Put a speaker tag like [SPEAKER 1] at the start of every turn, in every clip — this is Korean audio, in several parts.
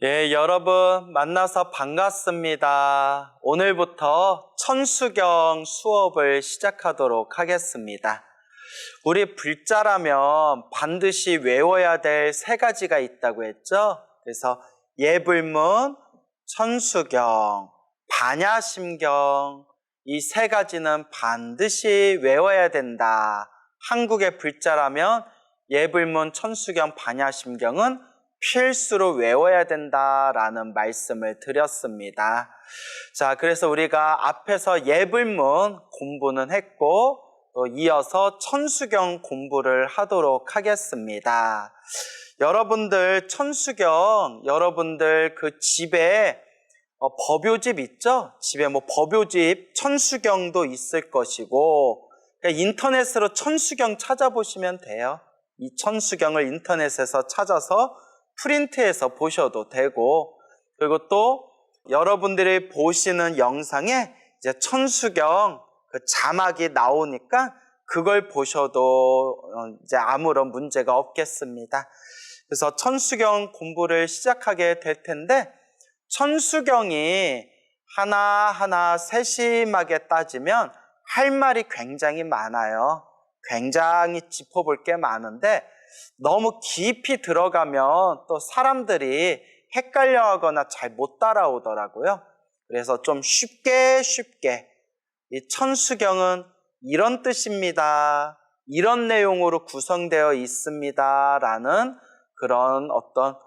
[SPEAKER 1] 예, 여러분 만나서 반갑습니다. 오늘부터 천수경 수업을 시작하도록 하겠습니다. 우리 불자라면 반드시 외워야 될 세 가지가 있다고 했죠? 그래서 예불문, 천수경, 반야심경, 이 세 가지는 반드시 외워야 된다. 한국의 불자라면 예불문, 천수경, 반야심경은 필수로 외워야 된다라는 말씀을 드렸습니다. 자, 그래서 우리가 앞에서 예불문 공부는 했고 또 이어서 천수경 공부를 하도록 하겠습니다. 여러분들 천수경, 여러분들 그 집에 법요집 있죠? 집에 법요집 천수경도 있을 것이고 인터넷으로 천수경 찾아보시면 돼요. 이 천수경을 인터넷에서 찾아서 프린트해서 보셔도 되고, 그리고 또 여러분들이 보시는 영상에 이제 천수경 그 자막이 나오니까 그걸 보셔도 이제 아무런 문제가 없겠습니다. 그래서 천수경 공부를 시작하게 될 텐데, 천수경이 하나하나 세심하게 따지면 할 말이 굉장히 많아요. 굉장히 짚어볼 게 많은데 너무 깊이 들어가면 또 사람들이 헷갈려하거나 잘 못 따라오더라고요. 그래서 좀 쉽게 이 천수경은 이런 뜻입니다. 이런 내용으로 구성되어 있습니다. 라는 그런 어떤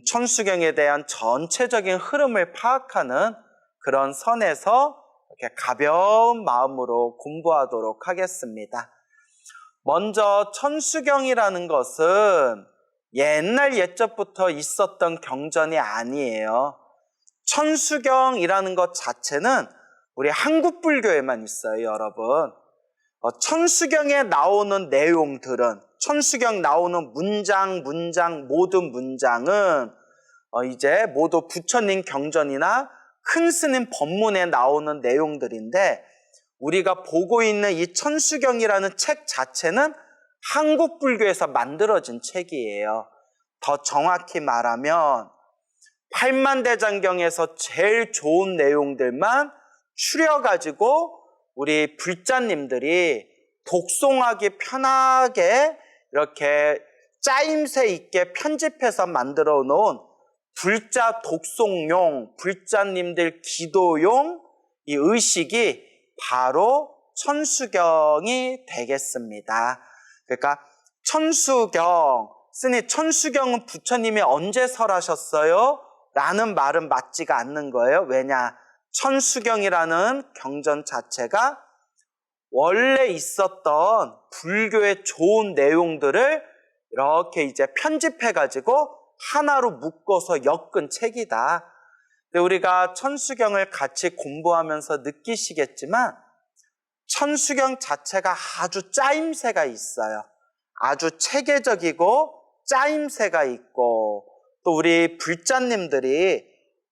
[SPEAKER 1] 천수경에 대한 전체적인 흐름을 파악하는 그런 선에서 이렇게 가벼운 마음으로 공부하도록 하겠습니다. 먼저 천수경이라는 것은 옛날 옛적부터 있었던 경전이 아니에요. 천수경이라는 것 자체는 우리 한국 불교에만 있어요, 여러분. 천수경에 나오는 내용들은, 천수경 나오는 문장 모든 문장은 이제 모두 부처님 경전이나 큰 스님 법문에 나오는 내용들인데, 우리가 보고 있는 이 천수경이라는 책 자체는 한국 불교에서 만들어진 책이에요. 더 정확히 말하면 팔만대장경에서 제일 좋은 내용들만 추려가지고 우리 불자님들이 독송하기 편하게 이렇게 짜임새 있게 편집해서 만들어 놓은 불자 독송용, 불자님들 기도용 이 의식이 바로 천수경이 되겠습니다. 그러니까 천수경, 쓰니 천수경은 부처님이 언제 설하셨어요? 라는 말은 맞지가 않는 거예요. 왜냐? 천수경이라는 경전 자체가 원래 있었던 불교의 좋은 내용들을 이렇게 이제 편집해가지고 하나로 묶어서 엮은 책이다. 우리가 천수경을 같이 공부하면서 느끼시겠지만 천수경 자체가 아주 짜임새가 있어요. 아주 체계적이고 짜임새가 있고, 또 우리 불자님들이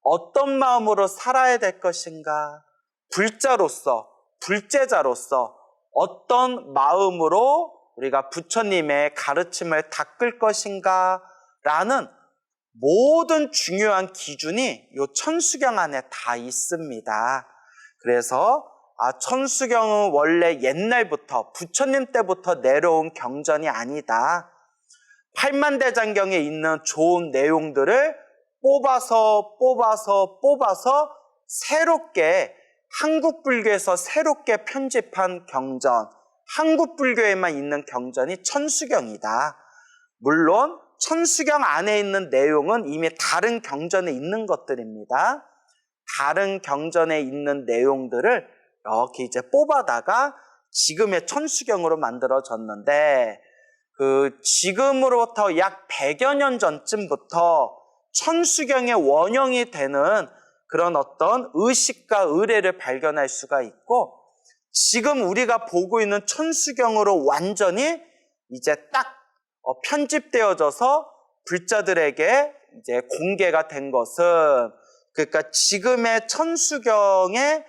[SPEAKER 1] 어떤 마음으로 살아야 될 것인가, 불자로서, 불제자로서 어떤 마음으로 우리가 부처님의 가르침을 닦을 것인가 라는 모든 중요한 기준이 이 천수경 안에 다 있습니다. 그래서 천수경은 원래 옛날부터 부처님 때부터 내려온 경전이 아니다. 팔만대장경에 있는 좋은 내용들을 뽑아서 새롭게 한국 불교에서 새롭게 편집한 경전, 한국 불교에만 있는 경전이 천수경이다. 물론 천수경 안에 있는 내용은 이미 다른 경전에 있는 것들입니다. 다른 경전에 있는 내용들을 이렇게 이제 뽑아다가 지금의 천수경으로 만들어졌는데, 지금으로부터 약 100여 년 전쯤부터 천수경의 원형이 되는 그런 어떤 의식과 의례를 발견할 수가 있고, 지금 우리가 보고 있는 천수경으로 완전히 이제 딱 편집되어져서 불자들에게 이제 공개가 된 것은, 그러니까 지금의 천수경의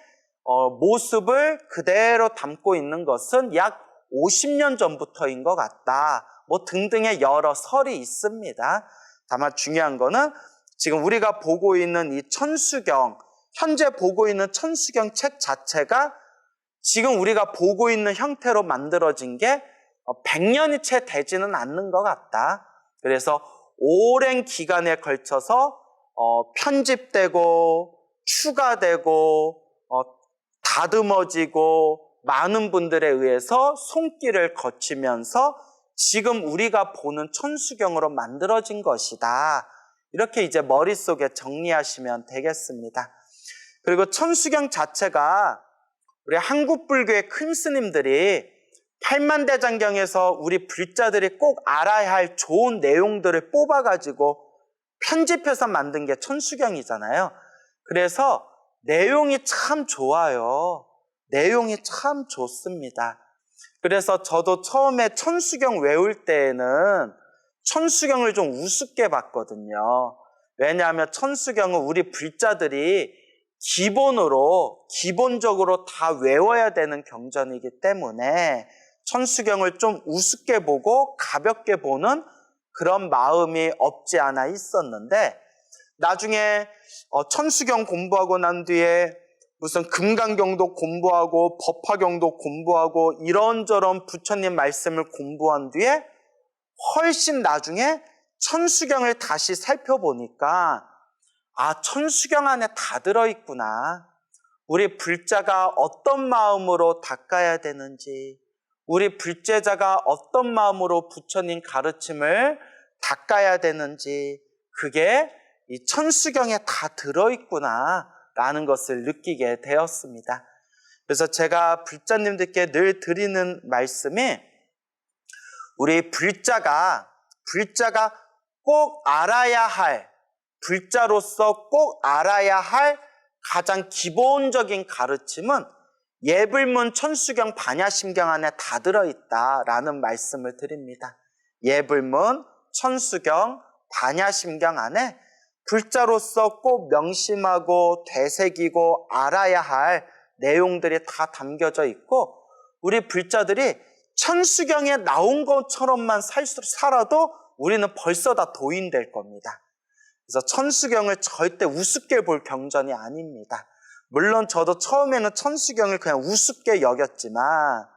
[SPEAKER 1] 모습을 그대로 담고 있는 것은 약 50년 전부터인 것 같다. 등등의 여러 설이 있습니다. 다만 중요한 거는 지금 우리가 보고 있는 이 천수경, 현재 보고 있는 천수경 책 자체가 지금 우리가 보고 있는 형태로 만들어진 게 100년이 채 되지는 않는 것 같다. 그래서 오랜 기간에 걸쳐서 편집되고 추가되고 다듬어지고 많은 분들에 의해서 손길을 거치면서 지금 우리가 보는 천수경으로 만들어진 것이다. 이렇게 이제 머릿속에 정리하시면 되겠습니다. 그리고 천수경 자체가 우리 한국 불교의 큰 스님들이 팔만대장경에서 우리 불자들이 꼭 알아야 할 좋은 내용들을 뽑아가지고 편집해서 만든 게 천수경이잖아요. 그래서 내용이 참 좋아요. 내용이 참 좋습니다. 그래서 저도 처음에 천수경 외울 때에는 천수경을 좀 우습게 봤거든요. 왜냐하면 천수경은 우리 불자들이 기본적으로 다 외워야 되는 경전이기 때문에 천수경을 좀 우습게 보고 가볍게 보는 그런 마음이 없지 않아 있었는데, 나중에 천수경 공부하고 난 뒤에 무슨 금강경도 공부하고 법화경도 공부하고 이런저런 부처님 말씀을 공부한 뒤에 훨씬 나중에 천수경을 다시 살펴보니까 천수경 안에 다 들어있구나. 우리 불자가 어떤 마음으로 닦아야 되는지, 우리 불제자가 어떤 마음으로 부처님 가르침을 닦아야 되는지, 그게 이 천수경에 다 들어있구나 라는 것을 느끼게 되었습니다. 그래서 제가 불자님들께 늘 드리는 말씀이, 우리 불자가 꼭 알아야 할, 불자로서 꼭 알아야 할 가장 기본적인 가르침은 예불문 천수경 반야심경 안에 다 들어있다라는 말씀을 드립니다. 예불문 천수경 반야심경 안에 불자로서 꼭 명심하고 되새기고 알아야 할 내용들이 다 담겨져 있고, 우리 불자들이 천수경에 나온 것처럼만 살아도 우리는 벌써 다 도인될 겁니다. 그래서 천수경을 절대 우습게 볼 경전이 아닙니다. 물론 저도 처음에는 천수경을 그냥 우습게 여겼지만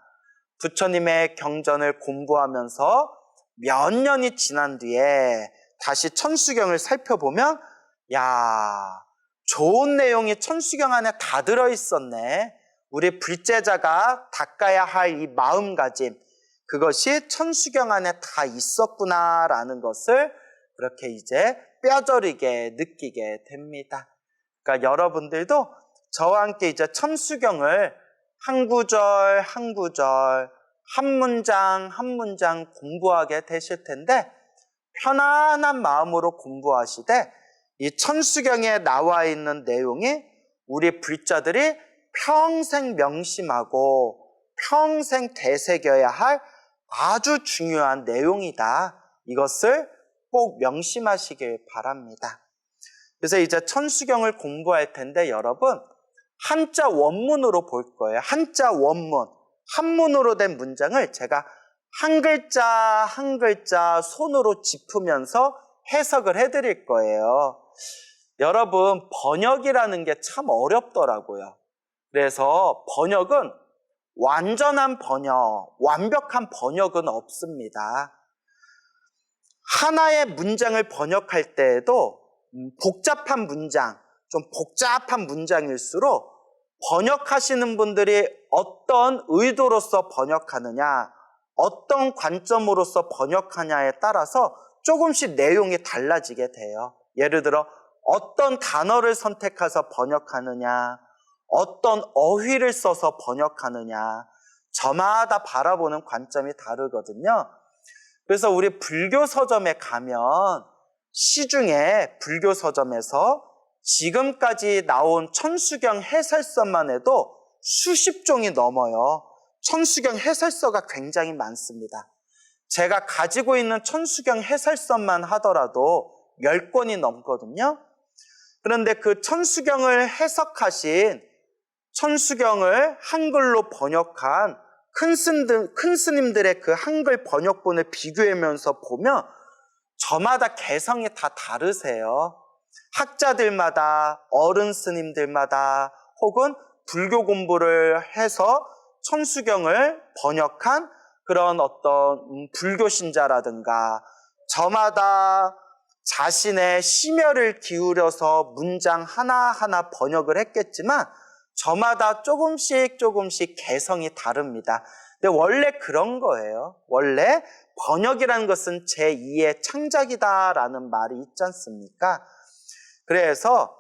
[SPEAKER 1] 부처님의 경전을 공부하면서 몇 년이 지난 뒤에 다시 천수경을 살펴보면, 좋은 내용이 천수경 안에 다 들어있었네. 우리 불제자가 닦아야 할 이 마음가짐, 그것이 천수경 안에 다 있었구나라는 것을 그렇게 이제 뼈저리게 느끼게 됩니다. 그러니까 여러분들도 저와 함께 이제 천수경을 한 구절 한 구절, 한 문장 한 문장 공부하게 되실 텐데, 편안한 마음으로 공부하시되 이 천수경에 나와 있는 내용이 우리 불자들이 평생 명심하고 평생 되새겨야 할 아주 중요한 내용이다. 이것을 꼭 명심하시길 바랍니다. 그래서 이제 천수경을 공부할 텐데 여러분, 한자 원문으로 볼 거예요. 한자 원문, 한문으로 된 문장을 제가 한 글자 한 글자 손으로 짚으면서 해석을 해드릴 거예요. 여러분, 번역이라는 게 참 어렵더라고요. 그래서 번역은 완전한 번역, 완벽한 번역은 없습니다. 하나의 문장을 번역할 때에도 복잡한 문장, 좀 복잡한 문장일수록 번역하시는 분들이 어떤 의도로서 번역하느냐, 어떤 관점으로서 번역하냐에 따라서 조금씩 내용이 달라지게 돼요. 예를 들어 어떤 단어를 선택해서 번역하느냐, 어떤 어휘를 써서 번역하느냐, 저마다 바라보는 관점이 다르거든요. 그래서 우리 불교 서점에 가면 시중에 불교 서점에서 지금까지 나온 천수경 해설서만 해도 수십 종이 넘어요. 천수경 해설서가 굉장히 많습니다. 제가 가지고 있는 천수경 해설서만 하더라도 10권이 넘거든요. 그런데 그 천수경을 해석하신, 천수경을 한글로 번역한 큰 스님들의 그 한글 번역본을 비교하면서 보면 저마다 개성이 다 다르세요. 학자들마다, 어른 스님들마다 혹은 불교 공부를 해서 천수경을 번역한 그런 어떤 불교 신자라든가 저마다 자신의 심혈을 기울여서 문장 하나하나 번역을 했겠지만 저마다 조금씩 개성이 다릅니다. 근데 원래 그런 거예요. 원래 번역이라는 것은 제2의 창작이다라는 말이 있지 않습니까? 그래서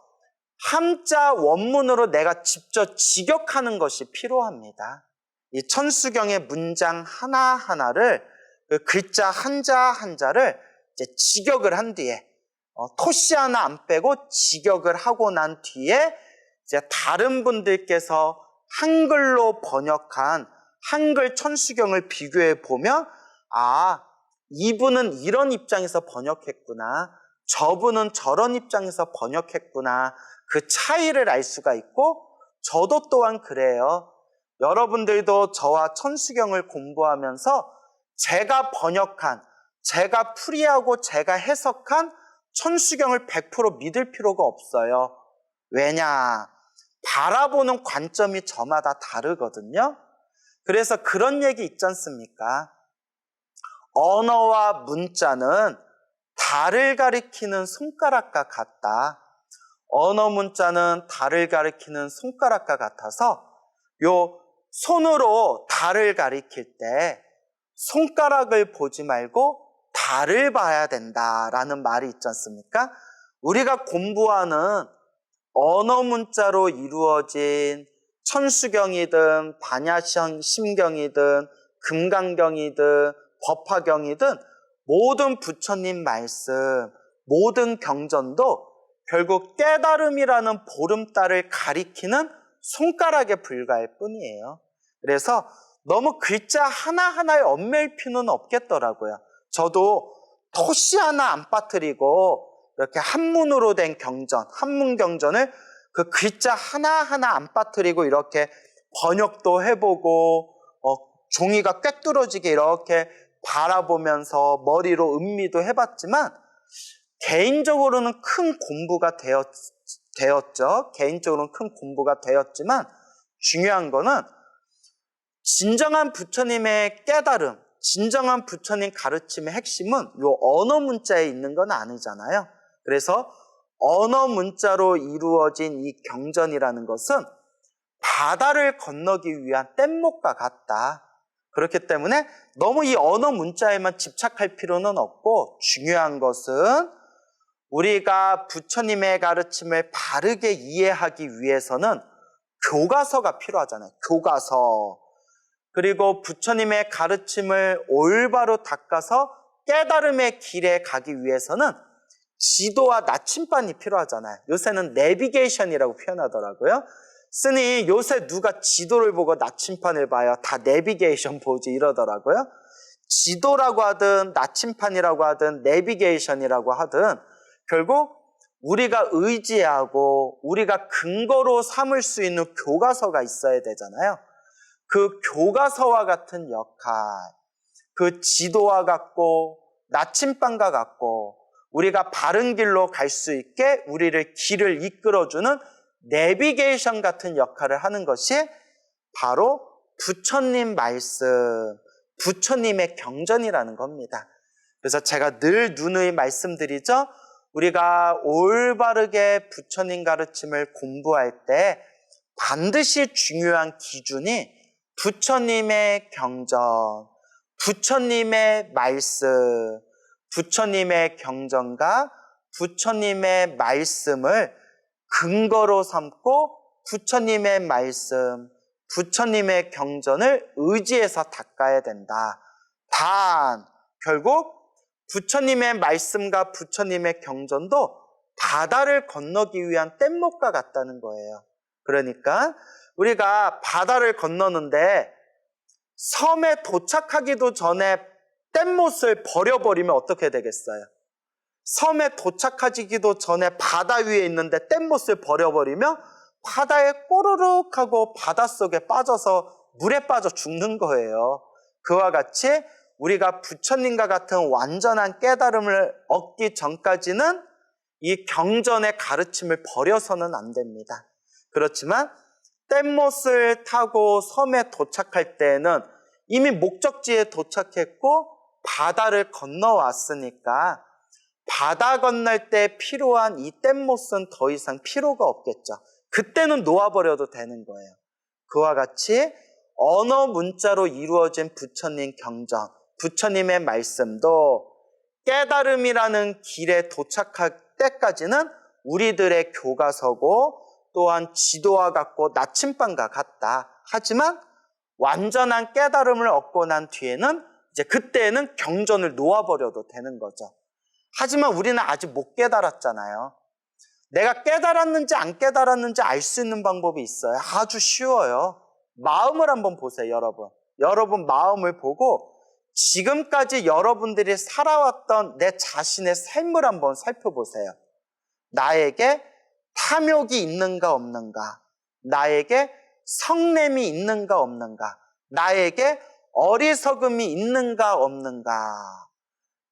[SPEAKER 1] 함자 원문으로 내가 직접 직역하는 것이 필요합니다. 이 천수경의 문장 하나하나를 그 글자 한자를 이제 직역을 한 뒤에 토시 하나 안 빼고 직역을 하고 난 뒤에 이제 다른 분들께서 한글로 번역한 한글 천수경을 비교해 보면 이분은 이런 입장에서 번역했구나, 저분은 저런 입장에서 번역했구나, 그 차이를 알 수가 있고 저도 또한 그래요. 여러분들도 저와 천수경을 공부하면서 제가 번역한, 제가 풀이하고 제가 해석한 천수경을 100% 믿을 필요가 없어요. 왜냐? 바라보는 관점이 저마다 다르거든요. 그래서 그런 얘기 있지 않습니까? 언어와 문자는 달을 가리키는 손가락과 같다. 언어 문자는 달을 가리키는 손가락과 같아서 요 손으로 달을 가리킬 때 손가락을 보지 말고 달을 봐야 된다라는 말이 있지 않습니까? 우리가 공부하는 언어 문자로 이루어진 천수경이든 반야심경이든 금강경이든 법화경이든 모든 부처님 말씀, 모든 경전도 결국 깨달음이라는 보름달을 가리키는 손가락에 불과할 뿐이에요. 그래서 너무 글자 하나하나에 얽매일 필요는 없겠더라고요. 저도 토시 하나 안 빠뜨리고 이렇게 한문으로 된 경전, 한문경전을 그 글자 하나하나 안 빠뜨리고 이렇게 번역도 해보고 종이가 꿰뚫어지게 이렇게 바라보면서 머리로 음미도 해봤지만 개인적으로는 큰 공부가 되었죠. 개인적으로는 큰 공부가 되었지만 중요한 거는 진정한 부처님의 깨달음, 진정한 부처님 가르침의 핵심은 요 언어 문자에 있는 건 아니잖아요. 그래서 언어 문자로 이루어진 이 경전이라는 것은 바다를 건너기 위한 뗏목과 같다. 그렇기 때문에 너무 이 언어 문자에만 집착할 필요는 없고 중요한 것은 우리가 부처님의 가르침을 바르게 이해하기 위해서는 교과서가 필요하잖아요. 교과서. 그리고 부처님의 가르침을 올바로 닦아서 깨달음의 길에 가기 위해서는 지도와 나침반이 필요하잖아요. 요새는 내비게이션이라고 표현하더라고요. 쓰니 요새 누가 지도를 보고 나침반을 봐요. 다 내비게이션 보지 이러더라고요. 지도라고 하든 나침반이라고 하든 내비게이션이라고 하든 결국 우리가 의지하고 우리가 근거로 삼을 수 있는 교과서가 있어야 되잖아요. 그 교과서와 같은 역할, 그 지도와 같고 나침반과 같고 우리가 바른 길로 갈 수 있게 우리를 길을 이끌어주는 내비게이션 같은 역할을 하는 것이 바로 부처님 말씀, 부처님의 경전이라는 겁니다. 그래서 제가 늘 누누이 말씀드리죠. 우리가 올바르게 부처님 가르침을 공부할 때 반드시 중요한 기준이 부처님의 경전, 부처님의 말씀, 부처님의 경전과 부처님의 말씀을 근거로 삼고 부처님의 말씀, 부처님의 경전을 의지해서 닦아야 된다. 단, 결국 부처님의 말씀과 부처님의 경전도 바다를 건너기 위한 뗏목과 같다는 거예요. 그러니까 우리가 바다를 건너는데 섬에 도착하기도 전에 뗏못을 버려버리면 어떻게 되겠어요? 섬에 도착하기도 전에 바다 위에 있는데 뗏못을 버려버리면 바다에 꼬르륵 하고 바닷속에 빠져서 물에 빠져 죽는 거예요. 그와 같이 우리가 부처님과 같은 완전한 깨달음을 얻기 전까지는 이 경전의 가르침을 버려서는 안 됩니다. 그렇지만 뗏못을 타고 섬에 도착할 때에는 이미 목적지에 도착했고 바다를 건너왔으니까 바다 건널 때 필요한 이 뗏못은 더 이상 필요가 없겠죠. 그때는 놓아버려도 되는 거예요. 그와 같이 언어 문자로 이루어진 부처님 경전, 부처님의 말씀도 깨달음이라는 길에 도착할 때까지는 우리들의 교과서고 또한 지도와 같고 나침반과 같다. 하지만 완전한 깨달음을 얻고 난 뒤에는 이제 그때는 경전을 놓아버려도 되는 거죠. 하지만 우리는 아직 못 깨달았잖아요. 내가 깨달았는지 안 깨달았는지 알 수 있는 방법이 있어요. 아주 쉬워요. 마음을 한번 보세요, 여러분. 여러분 마음을 보고 지금까지 여러분들이 살아왔던 내 자신의 삶을 한번 살펴보세요. 나에게 탐욕이 있는가 없는가? 나에게 성냄이 있는가 없는가? 나에게 어리석음이 있는가 없는가?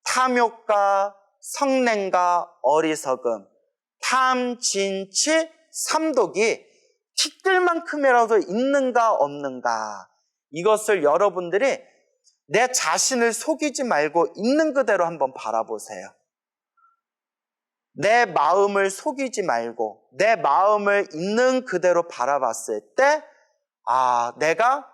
[SPEAKER 1] 탐욕과 성냄과 어리석음, 탐, 진, 치, 삼독이 티끌만큼이라도 있는가 없는가? 이것을 여러분들이 내 자신을 속이지 말고 있는 그대로 한번 바라보세요. 내 마음을 속이지 말고 내 마음을 있는 그대로 바라봤을 때 내가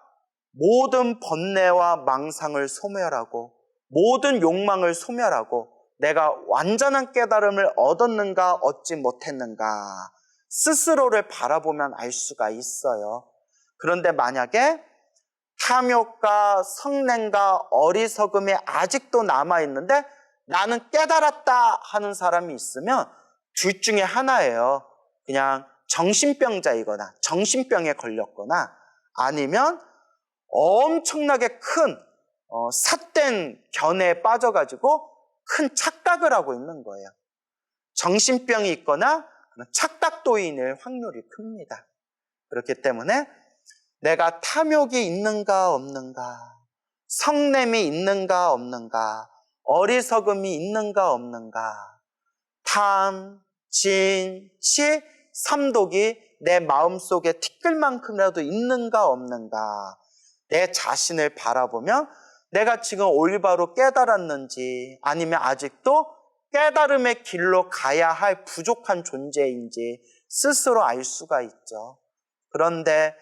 [SPEAKER 1] 모든 번뇌와 망상을 소멸하고 모든 욕망을 소멸하고 내가 완전한 깨달음을 얻었는가 얻지 못했는가 스스로를 바라보면 알 수가 있어요. 그런데 만약에 탐욕과 성냄과 어리석음이 아직도 남아있는데 나는 깨달았다 하는 사람이 있으면 둘 중에 하나예요. 그냥 정신병자이거나 정신병에 걸렸거나 아니면 엄청나게 큰 삿된 견해에 빠져가지고 큰 착각을 하고 있는 거예요. 정신병이 있거나 착각도인일 확률이 큽니다. 그렇기 때문에 내가 탐욕이 있는가 없는가, 성냄이 있는가 없는가, 어리석음이 있는가 없는가, 탐, 진, 치, 삼독이 내 마음속에 티끌만큼이라도 있는가 없는가, 내 자신을 바라보면 내가 지금 올바로 깨달았는지 아니면 아직도 깨달음의 길로 가야 할 부족한 존재인지 스스로 알 수가 있죠. 그런데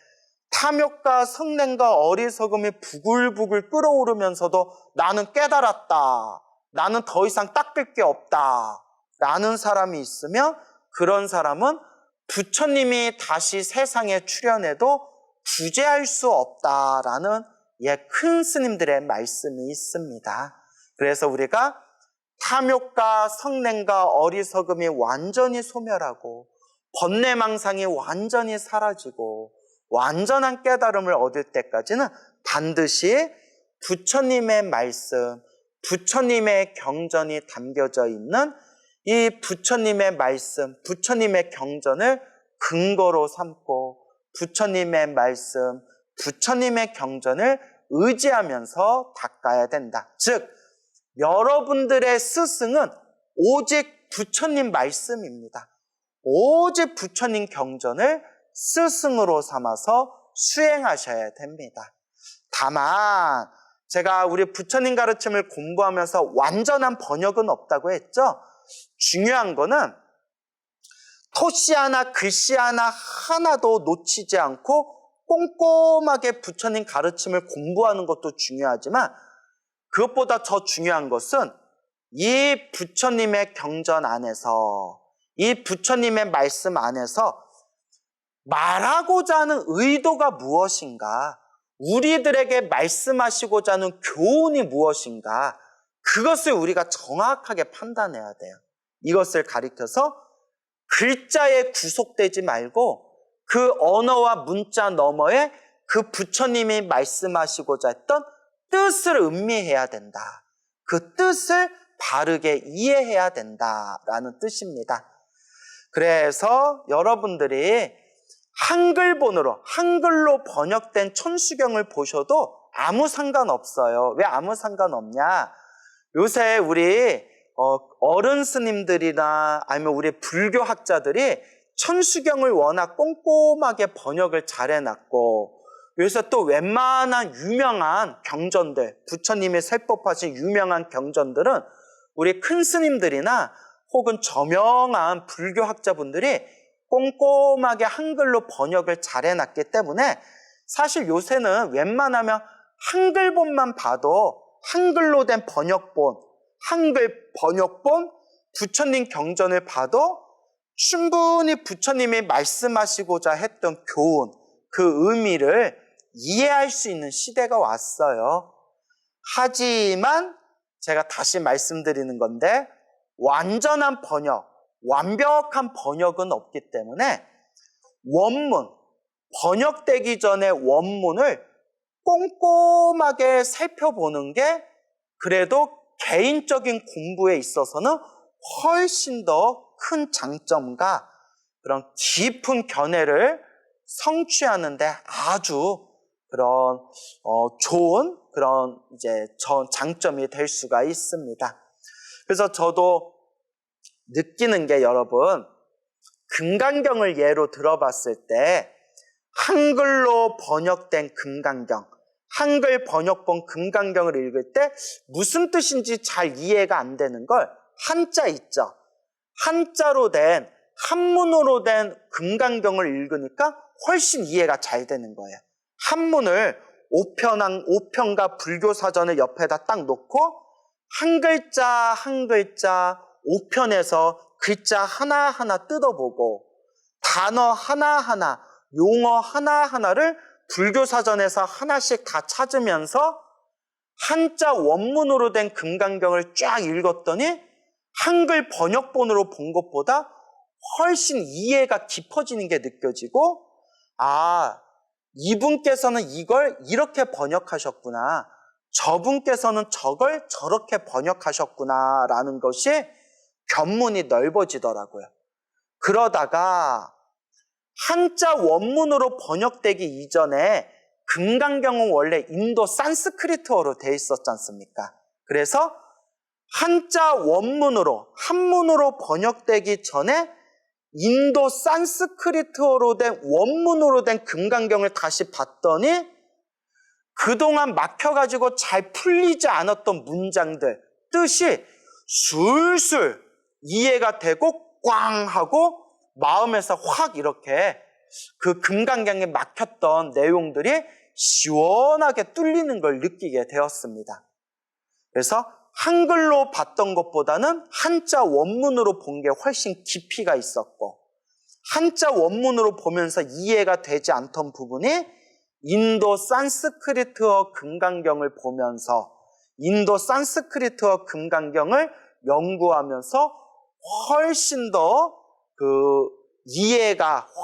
[SPEAKER 1] 탐욕과 성냄과 어리석음이 부글부글 끓어오르면서도 나는 깨달았다, 나는 더 이상 닦을 게 없다 라는 사람이 있으면 그런 사람은 부처님이 다시 세상에 출현해도 구제할 수 없다라는 큰 스님들의 말씀이 있습니다. 그래서 우리가 탐욕과 성냄과 어리석음이 완전히 소멸하고 번뇌망상이 완전히 사라지고 완전한 깨달음을 얻을 때까지는 반드시 부처님의 말씀, 부처님의 경전이 담겨져 있는 이 부처님의 말씀, 부처님의 경전을 근거로 삼고 부처님의 말씀, 부처님의 경전을 의지하면서 닦아야 된다. 즉, 여러분들의 스승은 오직 부처님 말씀입니다. 오직 부처님 경전을 스승으로 삼아서 수행하셔야 됩니다. 다만 제가 우리 부처님 가르침을 공부하면서 완전한 번역은 없다고 했죠. 중요한 거는 토시 하나 글씨 하나도 놓치지 않고 꼼꼼하게 부처님 가르침을 공부하는 것도 중요하지만 그것보다 더 중요한 것은 이 부처님의 경전 안에서 이 부처님의 말씀 안에서 말하고자 하는 의도가 무엇인가, 우리들에게 말씀하시고자 하는 교훈이 무엇인가, 그것을 우리가 정확하게 판단해야 돼요. 이것을 가리켜서 글자에 구속되지 말고 그 언어와 문자 너머에 그 부처님이 말씀하시고자 했던 뜻을 음미해야 된다. 그 뜻을 바르게 이해해야 된다라는 뜻입니다. 그래서 여러분들이 한글본으로, 한글로 번역된 천수경을 보셔도 아무 상관없어요. 왜 아무 상관없냐? 요새 우리 어른 스님들이나 아니면 우리 불교 학자들이 천수경을 워낙 꼼꼼하게 번역을 잘 해놨고, 여기서 또 웬만한 유명한 경전들, 부처님이 설법하신 유명한 경전들은 우리 큰 스님들이나 혹은 저명한 불교 학자분들이 꼼꼼하게 한글로 번역을 잘 해놨기 때문에 사실 요새는 웬만하면 한글본만 봐도 한글로 된 번역본, 한글 번역본, 부처님 경전을 봐도 충분히 부처님이 말씀하시고자 했던 교훈, 그 의미를 이해할 수 있는 시대가 왔어요. 하지만 제가 다시 말씀드리는 건데 완전한 번역, 완벽한 번역은 없기 때문에 원문, 번역되기 전에 원문을 꼼꼼하게 살펴보는 게 그래도 개인적인 공부에 있어서는 훨씬 더 큰 장점과 그런 깊은 견해를 성취하는 데 아주 그런 좋은 그런 이제 장점이 될 수가 있습니다. 그래서 저도 느끼는 게 여러분, 금강경을 예로 들어봤을 때 한글로 번역된 금강경, 한글 번역본 금강경을 읽을 때 무슨 뜻인지 잘 이해가 안 되는 걸 한자 있죠. 한자로 된, 한문으로 된 금강경을 읽으니까 훨씬 이해가 잘 되는 거예요. 한문을 5편과 불교사전을 옆에다 딱 놓고 한 글자 한 글자 5편에서 글자 하나하나 뜯어보고 단어 하나하나, 용어 하나하나를 불교사전에서 하나씩 다 찾으면서 한자 원문으로 된 금강경을 쫙 읽었더니 한글 번역본으로 본 것보다 훨씬 이해가 깊어지는 게 느껴지고, 아, 이분께서는 이걸 이렇게 번역하셨구나, 저분께서는 저걸 저렇게 번역하셨구나 라는 것이 견문이 넓어지더라고요. 그러다가 한자 원문으로 번역되기 이전에 금강경은 원래 인도 산스크리트어로 돼 있었지 않습니까? 그래서 한자 원문으로, 한문으로 번역되기 전에 인도 산스크리트어로 된 원문으로 된 금강경을 다시 봤더니 그동안 막혀가지고 잘 풀리지 않았던 문장들, 뜻이 술술 이해가 되고 꽝 하고 마음에서 확 이렇게 그 금강경에 막혔던 내용들이 시원하게 뚫리는 걸 느끼게 되었습니다. 그래서 한글로 봤던 것보다는 한자 원문으로 본 게 훨씬 깊이가 있었고, 한자 원문으로 보면서 이해가 되지 않던 부분이 인도 산스크리트어 금강경을 보면서, 인도 산스크리트어 금강경을 연구하면서 훨씬 더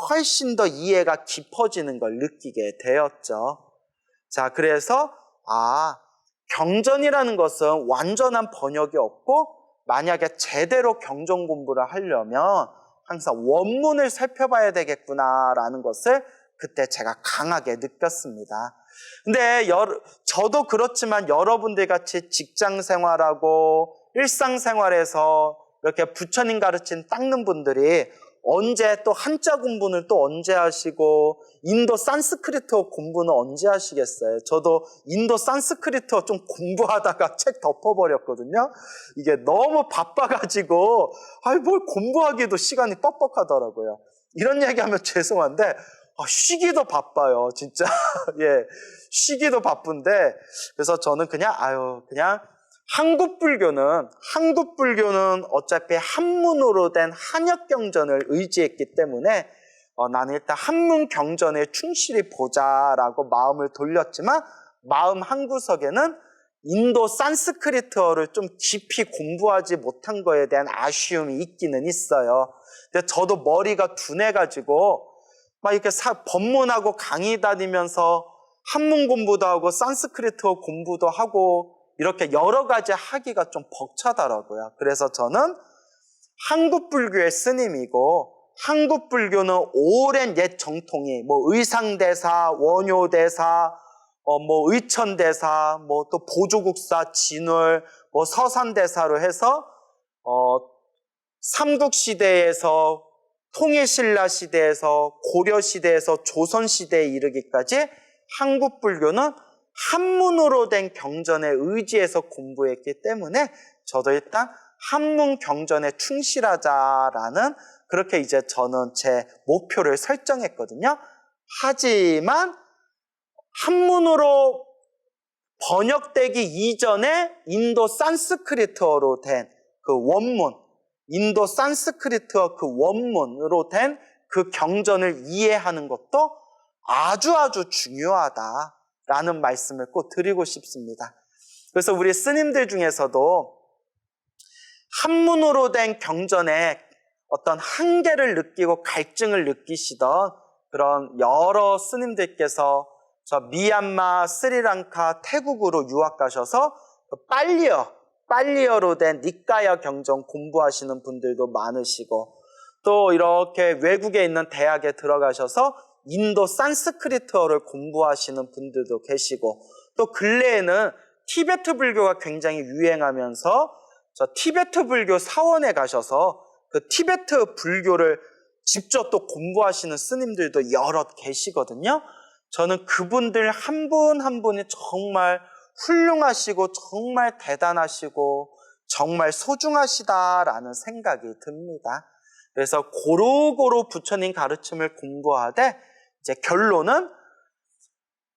[SPEAKER 1] 훨씬 더 이해가 깊어지는 걸 느끼게 되었죠. 자, 그래서 경전이라는 것은 완전한 번역이 없고, 만약에 제대로 경전 공부를 하려면 항상 원문을 살펴봐야 되겠구나라는 것을 그때 제가 강하게 느꼈습니다. 근데 저도 그렇지만 여러분들 같이 직장 생활하고 일상생활에서 이렇게 부처님 가르친 닦는 분들이 언제 또 한자 공부는 또 언제 하시고 인도 산스크리트어 공부는 언제 하시겠어요? 저도 인도 산스크리트어 좀 공부하다가 책 덮어버렸거든요. 이게 너무 바빠가지고 뭘 공부하기도 시간이 뻑뻑하더라고요. 이런 얘기하면 죄송한데 쉬기도 바빠요, 진짜. 예, 쉬기도 바쁜데, 그래서 저는 그냥 한국 불교는 어차피 한문으로 된 한역 경전을 의지했기 때문에 나는 일단 한문 경전에 충실히 보자라고 마음을 돌렸지만, 마음 한구석에는 인도 산스크리트어를 좀 깊이 공부하지 못한 거에 대한 아쉬움이 있기는 있어요. 근데 저도 머리가 둔해가지고 막 이렇게 법문하고 강의 다니면서 한문 공부도 하고 산스크리트어 공부도 하고 이렇게 여러 가지 하기가 좀 벅차더라고요. 그래서 저는 한국 불교의 스님이고, 한국 불교는 오랜 옛 정통이 의상대사, 원효대사, 의천대사, 또 보조국사, 진울, 서산대사로 해서 삼국시대에서 통일신라 시대에서 고려시대에서 조선시대에 이르기까지 한국 불교는 한문으로 된 경전에 의지해서 공부했기 때문에 저도 일단 한문 경전에 충실하자라는 그렇게 이제 저는 제 목표를 설정했거든요. 하지만 한문으로 번역되기 이전에 인도 산스크리트어로 된 그 원문, 인도 산스크리트어 그 원문으로 된 그 경전을 이해하는 것도 아주 중요하다라는 말씀을 꼭 드리고 싶습니다. 그래서 우리 스님들 중에서도 한문으로 된 경전에 어떤 한계를 느끼고 갈증을 느끼시던 그런 여러 스님들께서 저 미얀마, 스리랑카, 태국으로 유학 가셔서 빨리어로 된 니까야 경전 공부하시는 분들도 많으시고, 또 이렇게 외국에 있는 대학에 들어가셔서 인도 산스크리트어를 공부하시는 분들도 계시고, 또 근래에는 티베트 불교가 굉장히 유행하면서 저 티베트 불교 사원에 가셔서 그 티베트 불교를 직접 또 공부하시는 스님들도 여럿 계시거든요. 저는 그분들 한 분 한 분이 정말 훌륭하시고 정말 대단하시고 정말 소중하시다라는 생각이 듭니다. 그래서 고루고루 부처님 가르침을 공부하되 이제 결론은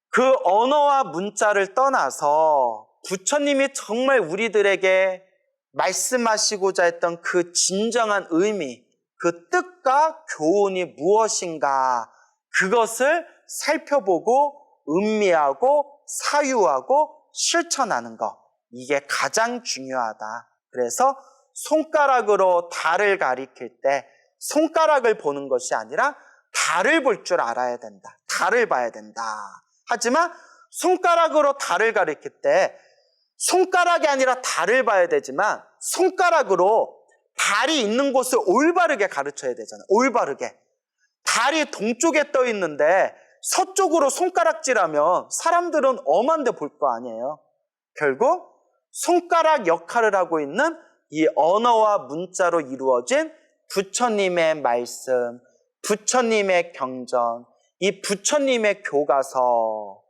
[SPEAKER 1] 그 언어와 문자를 떠나서 부처님이 정말 우리들에게 말씀하시고자 했던 그 진정한 의미, 그 뜻과 교훈이 무엇인가, 그것을 살펴보고 음미하고 사유하고 실천하는 것, 이게 가장 중요하다. 그래서 손가락으로 달을 가리킬 때 손가락을 보는 것이 아니라 달을 볼 줄 알아야 된다. 달을 봐야 된다. 하지만 손가락으로 달을 가리킬 때 손가락이 아니라 달을 봐야 되지만 손가락으로 달이 있는 곳을 올바르게 가르쳐야 되잖아요. 올바르게. 달이 동쪽에 떠 있는데 서쪽으로 손가락질하면 사람들은 엄한 데 볼 거 아니에요. 결국 손가락 역할을 하고 있는 이 언어와 문자로 이루어진 부처님의 말씀, 부처님의 경전, 이 부처님의 교가서.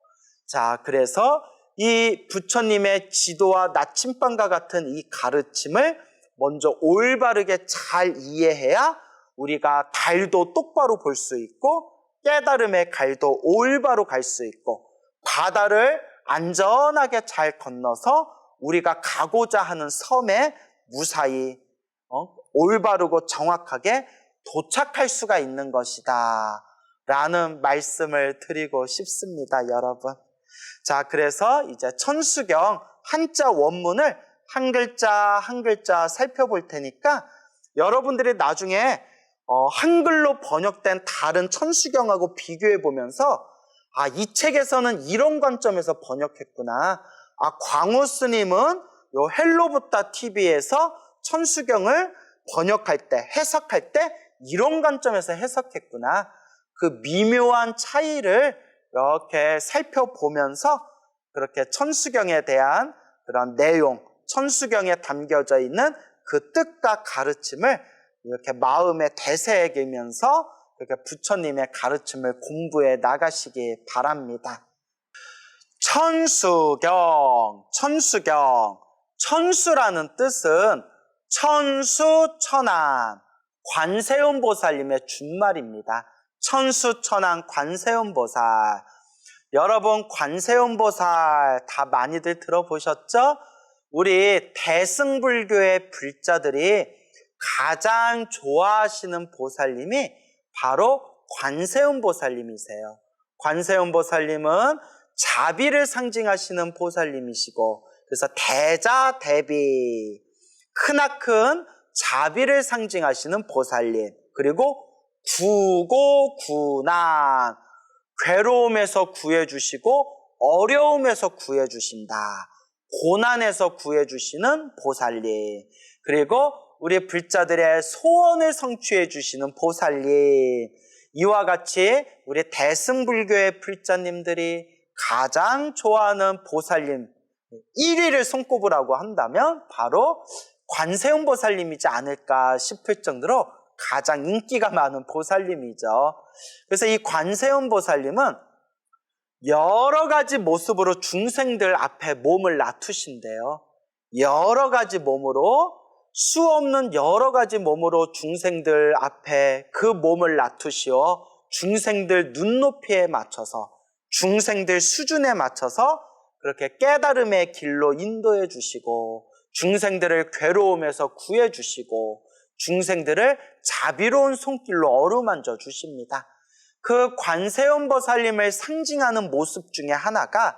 [SPEAKER 1] 자, 그래서 이 부처님의 지도와 나침반과 같은 이 가르침을 먼저 올바르게 잘 이해해야 우리가 달도 똑바로 볼 수 있고 깨달음의 갈도 올바로 갈 수 있고 바다를 안전하게 잘 건너서 우리가 가고자 하는 섬에 무사히 올바르고 정확하게 도착할 수가 있는 것이다 라는 말씀을 드리고 싶습니다, 여러분. 자, 그래서 이제 천수경 한자 원문을 한 글자 한 글자 살펴볼 테니까 여러분들이 나중에 한글로 번역된 다른 천수경하고 비교해 보면서 이 책에서는 이런 관점에서 번역했구나. 광우 스님은 요 헬로부타 TV에서 천수경을 번역할 때, 해석할 때 이런 관점에서 해석했구나. 그 미묘한 차이를 이렇게 살펴보면서 그렇게 천수경에 대한 그런 내용, 천수경에 담겨져 있는 그 뜻과 가르침을 이렇게 마음에 되새기면서 이렇게 부처님의 가르침을 공부해 나가시기 바랍니다. 천수경, 천수라는 뜻은 천수천안, 관세음보살님의 준말입니다. 천수천안 관세음보살. 여러분, 관세음보살 다 많이들 들어보셨죠? 우리 대승불교의 불자들이 가장 좋아하시는 보살님이 바로 관세음보살님이세요. 관세음보살님은 자비를 상징하시는 보살님이시고, 그래서 대자대비, 크나큰 자비를 상징하시는 보살님, 그리고 구고구난, 괴로움에서 구해주시고 어려움에서 구해주신다, 고난에서 구해주시는 보살님, 그리고 우리 불자들의 소원을 성취해 주시는 보살님, 이와 같이 우리 대승불교의 불자님들이 가장 좋아하는 보살님 1위를 손꼽으라고 한다면 바로 관세음 보살님이지 않을까 싶을 정도로 가장 인기가 많은 보살님이죠. 그래서 이 관세음 보살님은 여러 가지 모습으로 중생들 앞에 몸을 놔두신대요. 여러 가지 몸으로, 수 없는 여러 가지 몸으로 중생들 앞에 그 몸을 놔두시어 중생들 눈높이에 맞춰서, 중생들 수준에 맞춰서 그렇게 깨달음의 길로 인도해 주시고, 중생들을 괴로움에서 구해 주시고, 중생들을 자비로운 손길로 어루만져 주십니다. 그 관세음보살님을 상징하는 모습 중에 하나가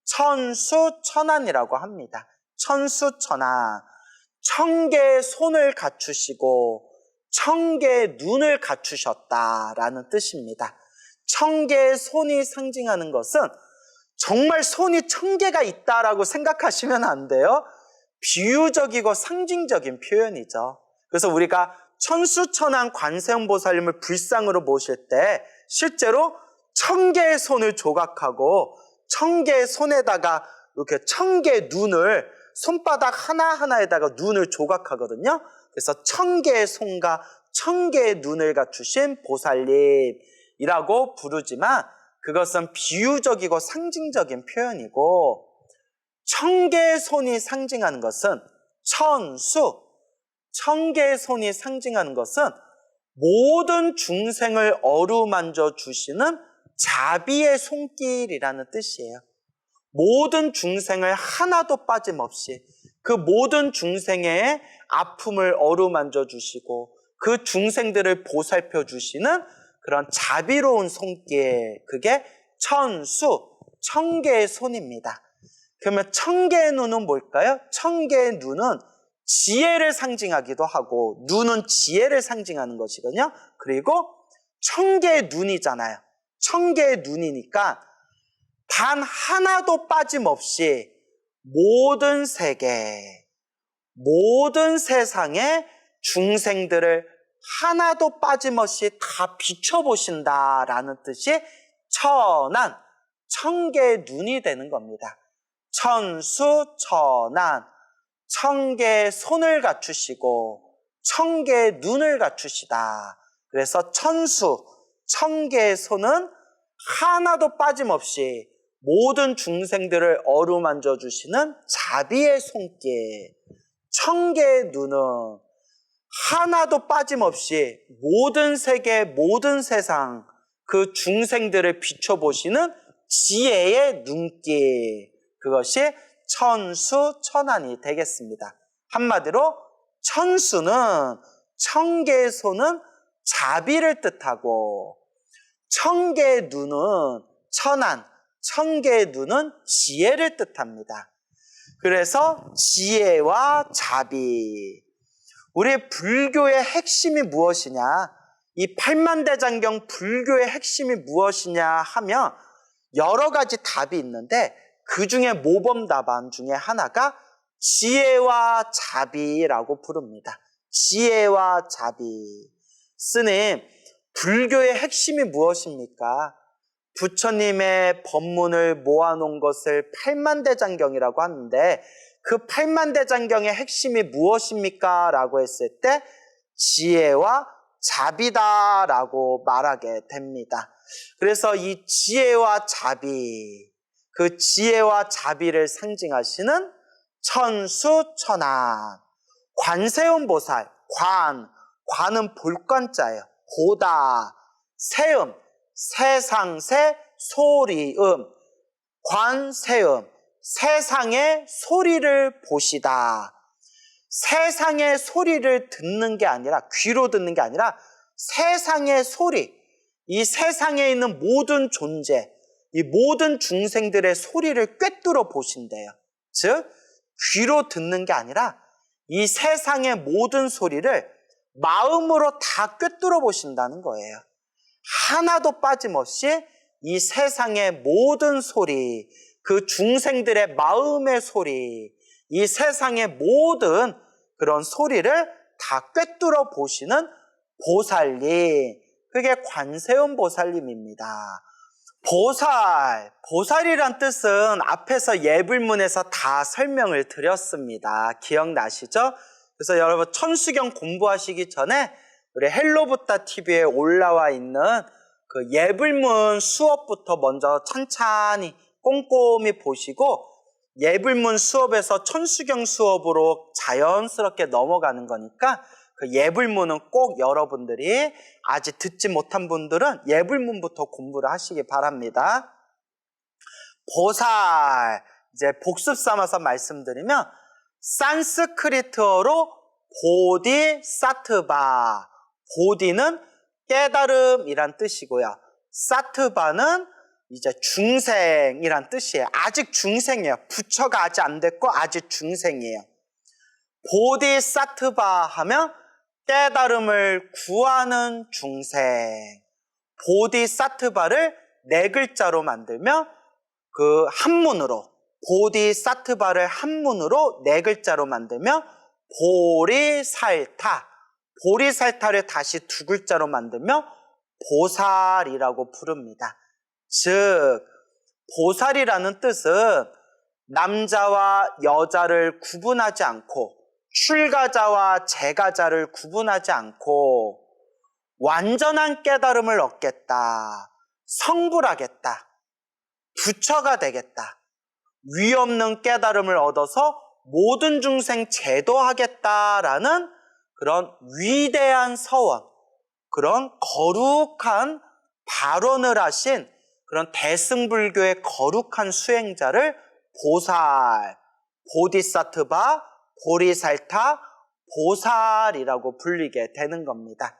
[SPEAKER 1] 천수천안이라고 합니다. 천수천안, 1000개의 손을 갖추시고 1000개의 눈을 갖추셨다라는 뜻입니다. 1000개의 손이 상징하는 것은 정말 손이 1000개가 있다라고 생각하시면 안 돼요. 비유적이고 상징적인 표현이죠. 그래서 우리가 천수천안 관세음보살님을 불상으로 모실 때 실제로 1000개의 손을 조각하고 1000개의 손에다가 이렇게 1000개의 눈을, 손바닥 하나하나에다가 눈을 조각하거든요. 그래서 1000개의 손과 1000개의 눈을 갖추신 보살님이라고 부르지만 그것은 비유적이고 상징적인 표현이고, 1000개의 손이 상징하는 것은 천수, 1000개의 손이 상징하는 것은 모든 중생을 어루만져 주시는 자비의 손길이라는 뜻이에요. 모든 중생을 하나도 빠짐없이 그 모든 중생의 아픔을 어루만져 주시고 그 중생들을 보살펴 주시는 그런 자비로운 손길, 그게 천수, 1000개의 손입니다. 그러면 1000개의 눈은 뭘까요? 1000개의 눈은 지혜를 상징하기도 하고, 눈은 지혜를 상징하는 것이거든요. 그리고 1000개의 눈이잖아요. 1000개의 눈이니까 단 하나도 빠짐없이 모든 세계, 모든 세상의 중생들을 하나도 빠짐없이 다 비춰보신다라는 뜻이 천안, 1000개의 눈이 되는 겁니다. 천수천안, 1000개의 손을 갖추시고 1000개의 눈을 갖추시다. 그래서 천수, 1000개의 손은 하나도 빠짐없이 모든 중생들을 어루만져 주시는 자비의 손길, 1000개의 눈은 하나도 빠짐없이 모든 세계, 모든 세상 그 중생들을 비춰보시는 지혜의 눈길, 그것이 천수천안이 되겠습니다. 한마디로 천수는 1000개의 손은 자비를 뜻하고 1000개의 눈은 천안, 1000개의 눈은 지혜를 뜻합니다. 그래서 지혜와 자비, 우리 불교의 핵심이 무엇이냐, 이 팔만대장경 불교의 핵심이 무엇이냐 하면 여러 가지 답이 있는데 그 중에 모범답안 중에 하나가 지혜와 자비라고 부릅니다. 지혜와 자비. 스님, 불교의 핵심이 무엇입니까? 부처님의 법문을 모아놓은 것을 팔만대장경이라고 하는데 그 팔만대장경의 핵심이 무엇입니까? 라고 했을 때 지혜와 자비다라고 말하게 됩니다. 그래서 이 지혜와 자비, 그 지혜와 자비를 상징하시는 천수천안, 관세음보살, 관은 볼관자예요. 보다, 세음, 세상세 소리음, 관세음, 세상의 소리를 보시다. 세상의 소리를 듣는 게 아니라, 귀로 듣는 게 아니라 세상의 소리, 이 세상에 있는 모든 존재, 이 모든 중생들의 소리를 꿰뚫어 보신대요. 즉 귀로 듣는 게 아니라 이 세상의 모든 소리를 마음으로 다 꿰뚫어 보신다는 거예요. 하나도 빠짐없이 이 세상의 모든 소리, 그 중생들의 마음의 소리, 이 세상의 모든 그런 소리를 다 꿰뚫어 보시는 보살님, 그게 관세음 보살님입니다. 보살이란 뜻은 앞에서 예불문에서 다 설명을 드렸습니다. 기억나시죠? 그래서 여러분 천수경 공부하시기 전에 우리 헬로부타 TV에 올라와 있는 그 예불문 수업부터 먼저 찬찬히 꼼꼼히 보시고 예불문 수업에서 천수경 수업으로 자연스럽게 넘어가는 거니까 그 예불문은 꼭 여러분들이 아직 듣지 못한 분들은 예불문부터 공부를 하시기 바랍니다. 보살, 이제 복습 삼아서 말씀드리면 산스크리트어로 보디사트바, 보디는 깨달음이란 뜻이고요. 사트바는 이제 중생이란 뜻이에요. 아직 중생이에요. 부처가 아직 안 됐고 아직 중생이에요. 보디사트바 하면 깨달음을 구하는 중생. 보디사트바를 4글자로 만들면 그 한문으로, 보디사트바를 한문으로 4글자로 만들면 보리살타, 보리살타를 다시 2글자로 만들면 보살이라고 부릅니다. 즉 보살이라는 뜻은 남자와 여자를 구분하지 않고 출가자와 재가자를 구분하지 않고 완전한 깨달음을 얻겠다, 성불하겠다, 부처가 되겠다, 위 없는 깨달음을 얻어서 모든 중생 제도하겠다라는 그런 위대한 서원, 그런 거룩한 발언을 하신 그런 대승불교의 거룩한 수행자를 보살, 보디사트바, 보리살타, 보살이라고 불리게 되는 겁니다.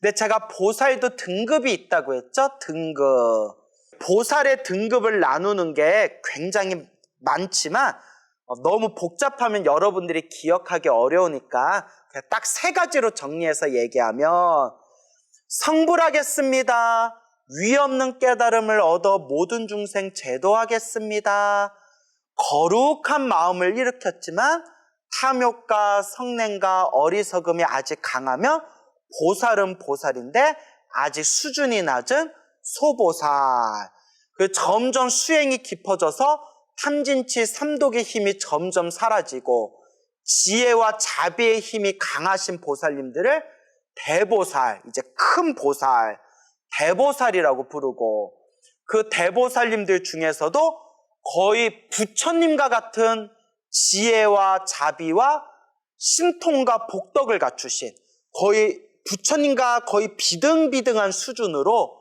[SPEAKER 1] 근데 제가 보살도 등급이 있다고 했죠? 등급. 보살의 등급을 나누는 게 굉장히 많지만 너무 복잡하면 여러분들이 기억하기 어려우니까 그냥 딱 3가지로 정리해서 얘기하면 성불하겠습니다. 위 없는 깨달음을 얻어 모든 중생 제도하겠습니다. 거룩한 마음을 일으켰지만 탐욕과 성냄과 어리석음이 아직 강하며 보살은 보살인데 아직 수준이 낮은 소보살. 그 점점 수행이 깊어져서 탐진치 삼독의 힘이 점점 사라지고 지혜와 자비의 힘이 강하신 보살님들을 대보살, 이제 큰 보살, 대보살이라고 부르고 그 대보살님들 중에서도 거의 부처님과 같은 지혜와 자비와 신통과 복덕을 갖추신 거의 부처님과 거의 비등비등한 수준으로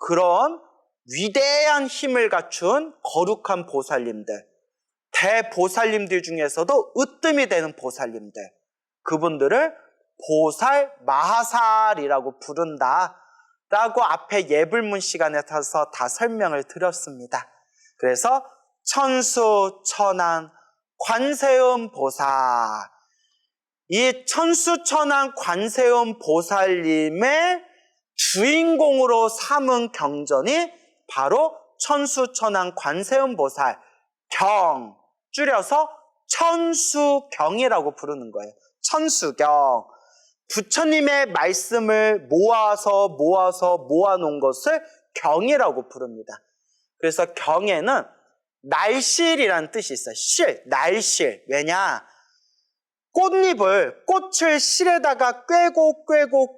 [SPEAKER 1] 그런 위대한 힘을 갖춘 거룩한 보살님들, 대보살님들 중에서도 으뜸이 되는 보살님들, 그분들을 보살 마하살이라고 부른다 라고 앞에 예불문 시간에서 다 설명을 드렸습니다. 그래서 천수, 천안, 관세음 보살, 이 천수, 천안, 관세음 보살님의 주인공으로 삼은 경전이 바로 천수, 천안, 관세음 보살, 경, 줄여서 천수경이라고 부르는 거예요. 천수경. 부처님의 말씀을 모아놓은 것을 경이라고 부릅니다. 그래서 경에는 날실이라는 뜻이 있어요. 실, 날실. 왜냐? 꽃을 실에다가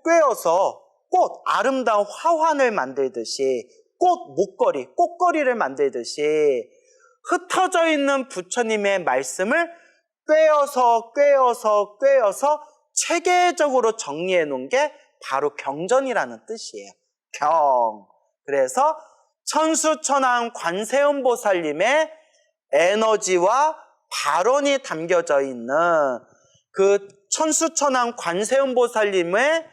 [SPEAKER 1] 꿰어서 꽃, 아름다운 화환을 만들듯이 꽃 목걸이, 꽃걸이를 만들듯이 흩어져 있는 부처님의 말씀을 꿰어서 체계적으로 정리해 놓은 게 바로 경전이라는 뜻이에요. 경. 그래서 천수천왕 관세음 보살님의 에너지와 발언이 담겨져 있는 그 천수천왕 관세음 보살님의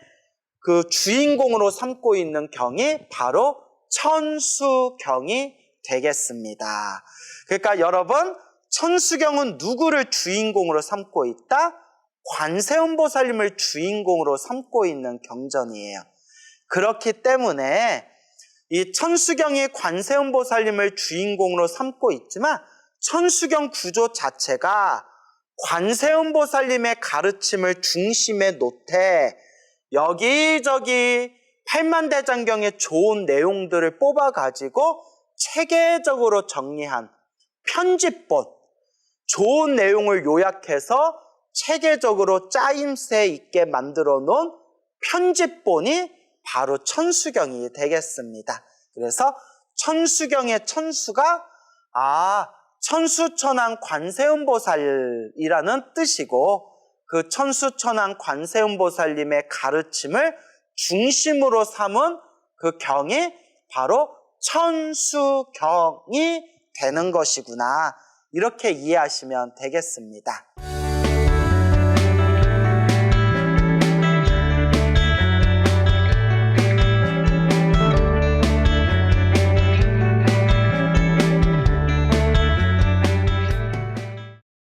[SPEAKER 1] 그 주인공으로 삼고 있는 경이 바로 천수경이 되겠습니다. 그러니까 여러분, 천수경은 누구를 주인공으로 삼고 있다? 관세음 보살님을 주인공으로 삼고 있는 경전이에요. 그렇기 때문에 이 천수경이 관세음 보살님을 주인공으로 삼고 있지만 천수경 구조 자체가 관세음 보살님의 가르침을 중심에 놓되 여기저기 팔만대장경의 좋은 내용들을 뽑아가지고 체계적으로 정리한 편집본, 좋은 내용을 요약해서 체계적으로 짜임새 있게 만들어 놓은 편집본이 바로 천수경이 되겠습니다. 그래서 천수경의 천수가 천수천왕 관세음보살이라는 뜻이고, 그 천수천왕 관세음보살님의 가르침을 중심으로 삼은 그 경이 바로 천수경이 되는 것이구나, 이렇게 이해하시면 되겠습니다.